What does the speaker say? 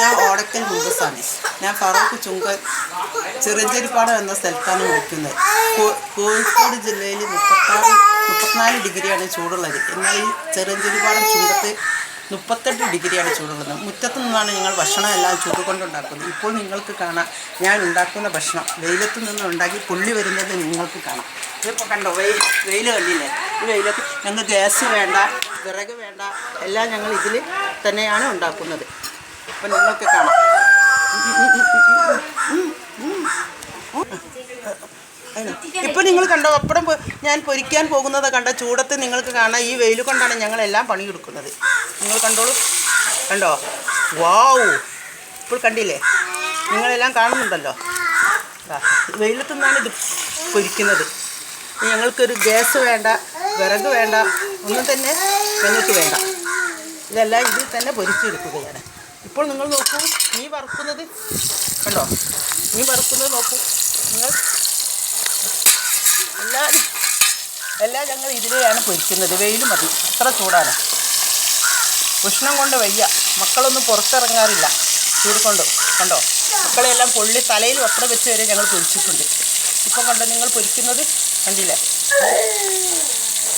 ഞാൻ ഓടക്കൽ മുമ്പസാണ്. ഞാൻ ഫറൂഖ് ചുങ്ക ചിറഞ്ചേരിപ്പാടം എന്ന സ്ഥലത്താണ് വിളിക്കുന്നത്. കോഴിക്കോട് ജില്ലയിൽ 34 ഡിഗ്രിയാണ് ചൂടുള്ളത്. എന്നാൽ ഈ ചിറഞ്ചേരിപ്പാടം ചുങ്കത്ത് 38 ഡിഗ്രിയാണ് ചൂടുള്ളത്. മുറ്റത്തു നിന്നാണ് ഞങ്ങൾ ഭക്ഷണം എല്ലാം ചൂടുകൊണ്ടുണ്ടാക്കുന്നത്. ഇപ്പോൾ നിങ്ങൾക്ക് കാണാം ഞാൻ ഉണ്ടാക്കുന്ന ഭക്ഷണം വെയിലത്തു നിന്ന് ഉണ്ടാക്കി പൊള്ളി വരുന്നത് നിങ്ങൾക്ക് കാണാം. ഇതിപ്പോൾ കണ്ടോ, വെയിൽ കണ്ടില്ലേ? ഈ വെയിലത്ത് ഞങ്ങൾക്ക് ഗ്യാസ് വേണ്ട, വിറക് വേണ്ട, എല്ലാം ഞങ്ങൾ ഇതിൽ തന്നെയാണ് ഉണ്ടാക്കുന്നത്. അപ്പം നിങ്ങൾക്ക് കാണാം. ഇപ്പം നിങ്ങൾ കണ്ടോ, അപ്പുറം ഞാൻ പൊരിക്കാൻ പോകുന്നത് കണ്ട ചൂടത്ത് നിങ്ങൾക്ക് കാണാം. ഈ വെയിൽ കൊണ്ടാണ് ഞങ്ങളെല്ലാം പണിയെടുക്കുന്നത്. നിങ്ങൾ കണ്ടോളൂ, കണ്ടോ? വാവ്, ഇപ്പോൾ കണ്ടില്ലേ? നിങ്ങളെല്ലാം കാണുന്നുണ്ടല്ലോ. വെയിലത്തു നിന്നാണ് ഇത് പൊരിക്കുന്നത്. ഞങ്ങൾക്കൊരു ഗ്യാസ് വേണ്ട, വിറക് വേണ്ട, ഒന്നും തന്നെ ഞങ്ങൾക്ക് വേണ്ട. ഇതെല്ലാം ഇതിൽ തന്നെ പൊരിച്ചെടുക്കുകയാണ്. ഇപ്പോൾ നിങ്ങൾ നോക്കൂ, മീൻ വറുക്കുന്നത് കണ്ടോ? മീൻ വറുക്കുന്നത് നോക്കൂ നിങ്ങൾ. എല്ലാം ഞങ്ങൾ ഇതിലെയാണ് പൊരിക്കുന്നത്. വെയിൽ മതി, അത്ര ചൂടാണ്. ഉഷ്ണം കൊണ്ട് വയ്യ, മക്കളൊന്നും പുറത്തിറങ്ങാറില്ല ചൂട് കൊണ്ട്. കണ്ടോ, മക്കളെല്ലാം പൊള്ളി തലയിൽ വസ്ത്രം വെച്ച് വരെ ഞങ്ങൾ പൊരിച്ചിട്ടുണ്ട്. ഇപ്പം കണ്ടോ നിങ്ങൾ പൊരിക്കുന്നത് കണ്ടില്ലേ?